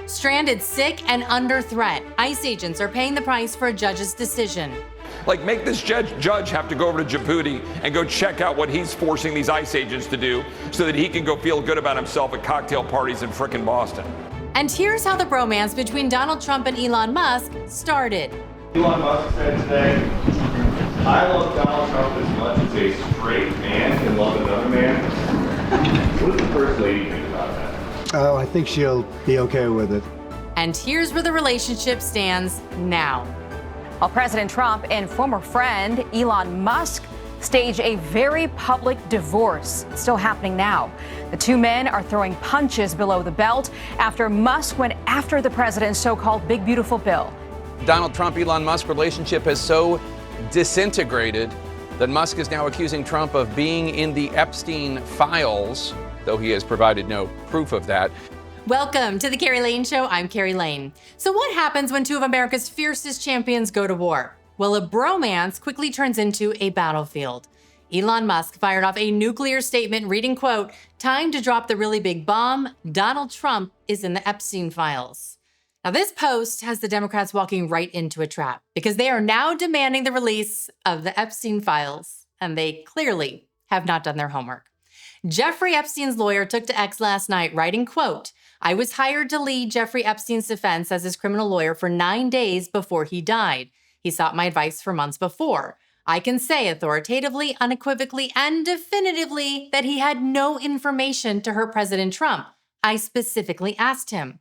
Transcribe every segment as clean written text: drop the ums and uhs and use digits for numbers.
Stranded, sick, and under threat, ICE agents are paying the price for a judge's decision. Like, make this judge have to go over to Djibouti and go check out what he's forcing these ICE agents to do so that he can go feel good about himself at cocktail parties in frickin' Boston. And here's how the bromance between Donald Trump and Elon Musk started. Elon Musk said today, I love Donald Trump as much as a straight man can love another man. What does the First Lady think about that? Oh, I think she'll be okay with it. And here's where the relationship stands now. While President Trump and former friend Elon Musk stage a very public divorce. It's still happening now. The two men are throwing punches below the belt after Musk went after the president's so-called big beautiful bill. Donald Trump-Elon Musk relationship has so disintegrated that Musk is now accusing Trump of being in the Epstein files, though he has provided no proof of that. Welcome to the Kerri Lane Show. I'm Kerri Lane. So what happens when two of America's fiercest champions go to war? Well, a bromance quickly turns into a battlefield. Elon Musk fired off a nuclear statement reading, quote, "Time to drop the really big bomb. Donald Trump is in the Epstein files." Now, this post has the Democrats walking right into a trap because they are now demanding the release of the Epstein files, and they clearly have not done their homework. Jeffrey Epstein's lawyer took to X last night, writing, quote, "I was hired to lead Jeffrey Epstein's defense as his criminal lawyer for 9 days before he died. He sought my advice for months before. I can say authoritatively, unequivocally, and definitively that he had no information to hurt President Trump. I specifically asked him."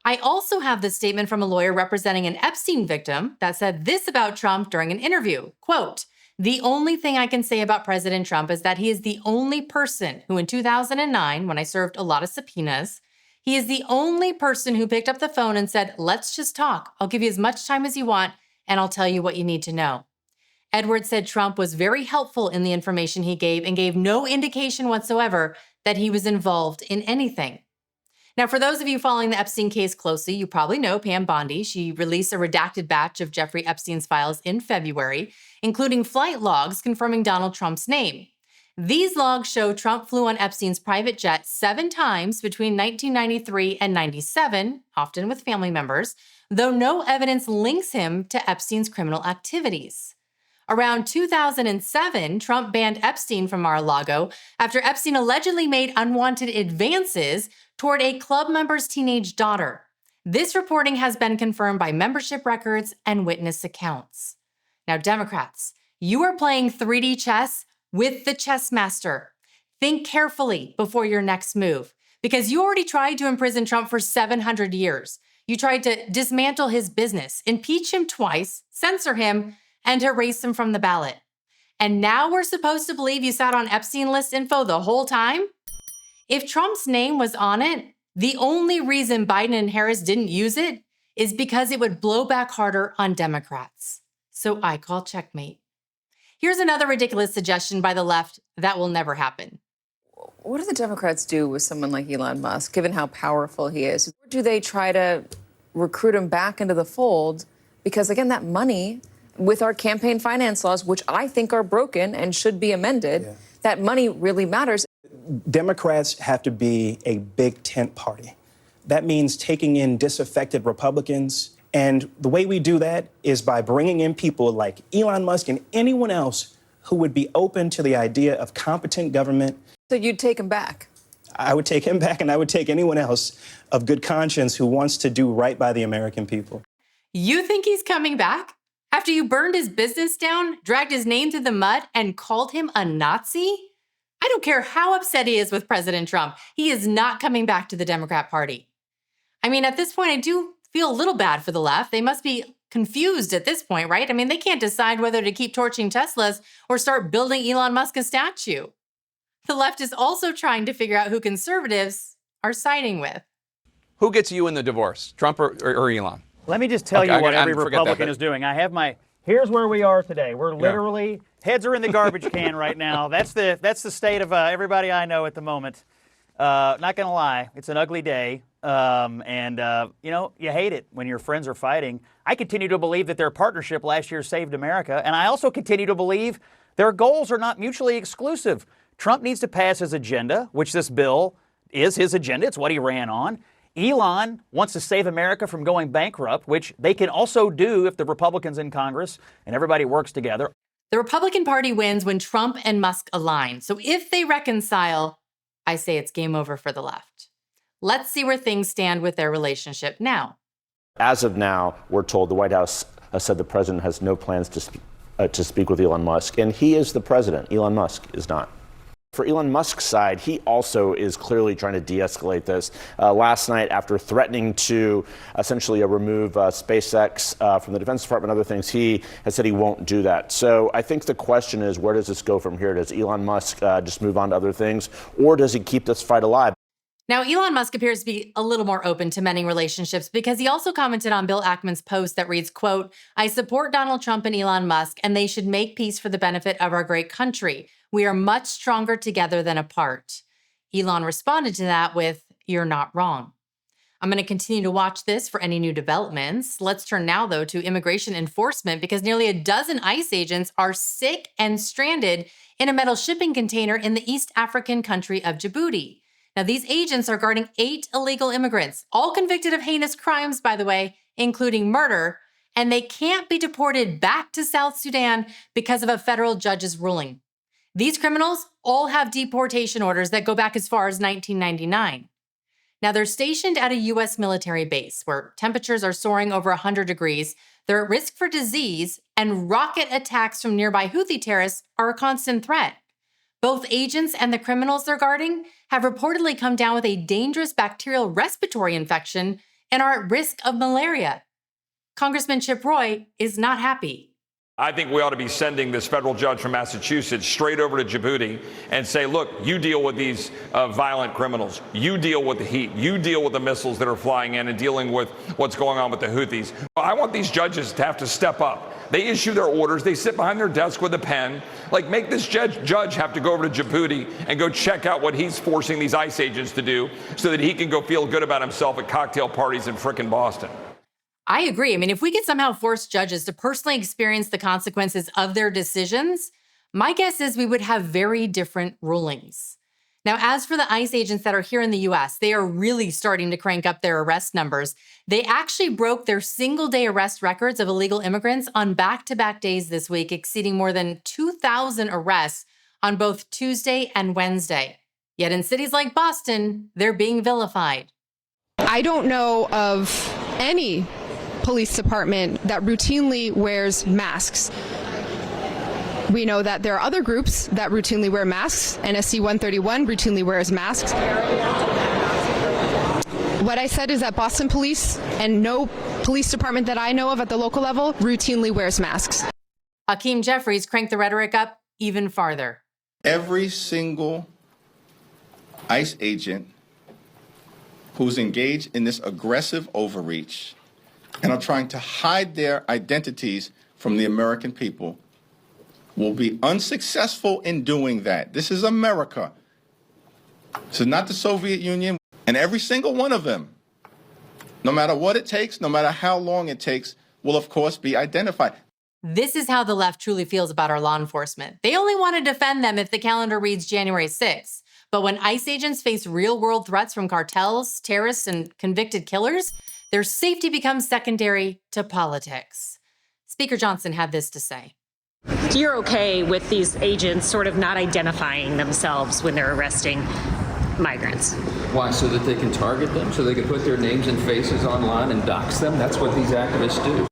I also have this statement from a lawyer representing an Epstein victim that said this about Trump during an interview, quote, "The only thing I can say about President Trump is that he is the only person who in 2009, when I served a lot of subpoenas, he is the only person who picked up the phone and said, 'Let's just talk. I'll give you as much time as you want, and I'll tell you what you need to know.' Edwards said Trump was very helpful in the information he gave and gave no indication whatsoever that he was involved in anything." Now, for those of you following the Epstein case closely, you probably know Pam Bondi. She released a redacted batch of Jeffrey Epstein's files in February, including flight logs confirming Donald Trump's name. These logs show Trump flew on Epstein's private jet 7 times between 1993 and 97, often with family members, though no evidence links him to Epstein's criminal activities. Around 2007, Trump banned Epstein from Mar-a-Lago after Epstein allegedly made unwanted advances toward a club member's teenage daughter. This reporting has been confirmed by membership records and witness accounts. Now, Democrats, you are playing 3D chess with the chess master. Think carefully before your next move, because you already tried to imprison Trump for 700 years. You tried to dismantle his business, impeach him twice, censor him, and erase him from the ballot. And now we're supposed to believe you sat on Epstein list info the whole time? If Trump's name was on it, the only reason Biden and Harris didn't use it is because it would blow back harder on Democrats. So I call checkmate. Here's another ridiculous suggestion by the left that will never happen. What do the Democrats do with someone like Elon Musk, given how powerful he is? Or do they try to recruit him back into the fold? Because, again, that money, with our campaign finance laws, which I think are broken and should be amended, that money really matters. Democrats have to be a big tent party. That means taking in disaffected Republicans. And the way we do that is by bringing in people like Elon Musk and anyone else who would be open to the idea of competent government. So you'd take him back? I would take him back, and I would take anyone else of good conscience who wants to do right by the American people. You think he's coming back? After you burned his business down, dragged his name through the mud, and called him a Nazi? I don't care how upset he is with President Trump. He is not coming back to the Democrat Party. I mean, at this point, I do feel a little bad for the left. They must be confused at this point, right? I mean, they can't decide whether to keep torching Teslas or start building Elon Musk a statue. The left is also trying to figure out who conservatives are siding with. Who gets you in the divorce, Trump or Elon? Let me just tell you what every Republican is doing. I have here's where we are today. We're literally, heads are in the garbage can right now. That's the state of everybody I know at the moment. Not going to lie, it's an ugly day. You hate it when your friends are fighting. I continue to believe that their partnership last year saved America. And I also continue to believe their goals are not mutually exclusive. Trump needs to pass his agenda, which this bill is his agenda. It's what he ran on. Elon wants to save America from going bankrupt, which they can also do if the Republicans in Congress and everybody works together. The Republican Party wins when Trump and Musk align. So if they reconcile, I say it's game over for the left. Let's see where things stand with their relationship now. As of now, we're told the White House said the president has no plans to speak with Elon Musk, and he is the president. Elon Musk is not. For Elon Musk's side, he also is clearly trying to de-escalate this. Last night, after threatening to essentially remove SpaceX from the Defense Department and other things, he has said he won't do that. So I think the question is, where does this go from here? Does Elon Musk just move on to other things, or does he keep this fight alive? Now, Elon Musk appears to be a little more open to mending relationships because he also commented on Bill Ackman's post that reads, quote, "I support Donald Trump and Elon Musk, and they should make peace for the benefit of our great country. We are much stronger together than apart." Elon responded to that with, "You're not wrong." I'm going to continue to watch this for any new developments. Let's turn now, though, to immigration enforcement because nearly a dozen ICE agents are sick and stranded in a metal shipping container in the East African country of Djibouti. Now, these agents are guarding 8 illegal immigrants, all convicted of heinous crimes, by the way, including murder, and they can't be deported back to South Sudan because of a federal judge's ruling. These criminals all have deportation orders that go back as far as 1999. Now, they're stationed at a U.S. military base where temperatures are soaring over 100 degrees, they're at risk for disease, and rocket attacks from nearby Houthi terrorists are a constant threat. Both agents and the criminals they're guarding have reportedly come down with a dangerous bacterial respiratory infection and are at risk of malaria. Congressman Chip Roy is not happy. I think we ought to be sending this federal judge from Massachusetts straight over to Djibouti and say, look, you deal with these violent criminals. You deal with the heat. You deal with the missiles that are flying in and dealing with what's going on with the Houthis. I want these judges to have to step up. They issue their orders. They sit behind their desk with a pen. Like, make this judge have to go over to Djibouti and go check out what he's forcing these ICE agents to do so that he can go feel good about himself at cocktail parties in frickin' Boston. I agree. I mean, if we could somehow force judges to personally experience the consequences of their decisions, my guess is we would have very different rulings. Now, as for the ICE agents that are here in the U.S., they are really starting to crank up their arrest numbers. They actually broke their single-day arrest records of illegal immigrants on back-to-back days this week, exceeding more than 2,000 arrests on both Tuesday and Wednesday. Yet in cities like Boston, they're being vilified. I don't know of any police department that routinely wears masks. We know that there are other groups that routinely wear masks. NSC 131 routinely wears masks. What I said is that Boston Police and no police department that I know of at the local level routinely wears masks. Hakeem Jeffries cranked the rhetoric up even farther. Every single ICE agent who's engaged in this aggressive overreach and are trying to hide their identities from the American people will be unsuccessful in doing that. This is America. This is not the Soviet Union. And every single one of them, no matter what it takes, no matter how long it takes, will of course be identified. This is how the left truly feels about our law enforcement. They only want to defend them if the calendar reads January 6th. But when ICE agents face real-world threats from cartels, terrorists, and convicted killers, their safety becomes secondary to politics. Speaker Johnson had this to say. You're okay with these agents sort of not identifying themselves when they're arresting migrants? Why? So that they can target them? So they can put their names and faces online and dox them? That's what these activists do.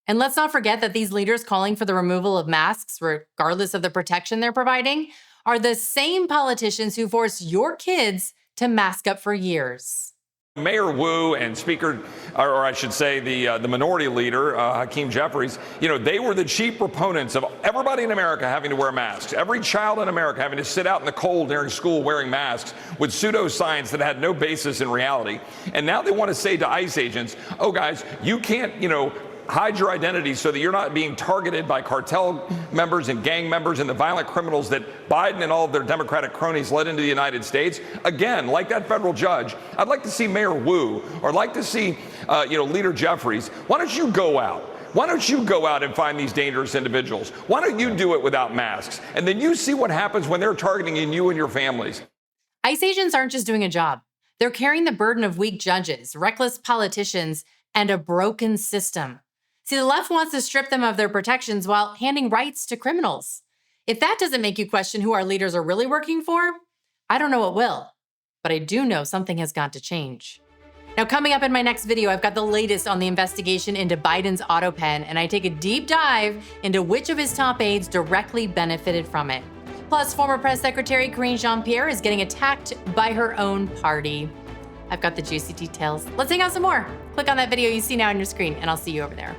And let's not forget that these leaders calling for the removal of masks, regardless of the protection they're providing, are the same politicians who forced your kids to mask up for years. Mayor Wu and Speaker, or I should say the minority leader, Hakeem Jeffries, they were the chief proponents of everybody in America having to wear masks. Every child in America having to sit out in the cold during school wearing masks with pseudoscience that had no basis in reality. And now they want to say to ICE agents, oh, guys, you can't, hide your identity so that you're not being targeted by cartel members and gang members and the violent criminals that Biden and all of their Democratic cronies led into the United States. Again, like that federal judge, I'd like to see Mayor Wu or I'd like to see, Leader Jeffries. Why don't you go out? Why don't you go out and find these dangerous individuals? Why don't you do it without masks? And then you see what happens when they're targeting you and your families. ICE agents aren't just doing a job. They're carrying the burden of weak judges, reckless politicians, and a broken system. See, the left wants to strip them of their protections while handing rights to criminals. If that doesn't make you question who our leaders are really working for, I don't know what will. But I do know something has got to change. Now, coming up in my next video, I've got the latest on the investigation into Biden's auto pen, and I take a deep dive into which of his top aides directly benefited from it. Plus, former press secretary Karine Jean-Pierre is getting attacked by her own party. I've got the juicy details. Let's hang out some more. Click on that video you see now on your screen, and I'll see you over there.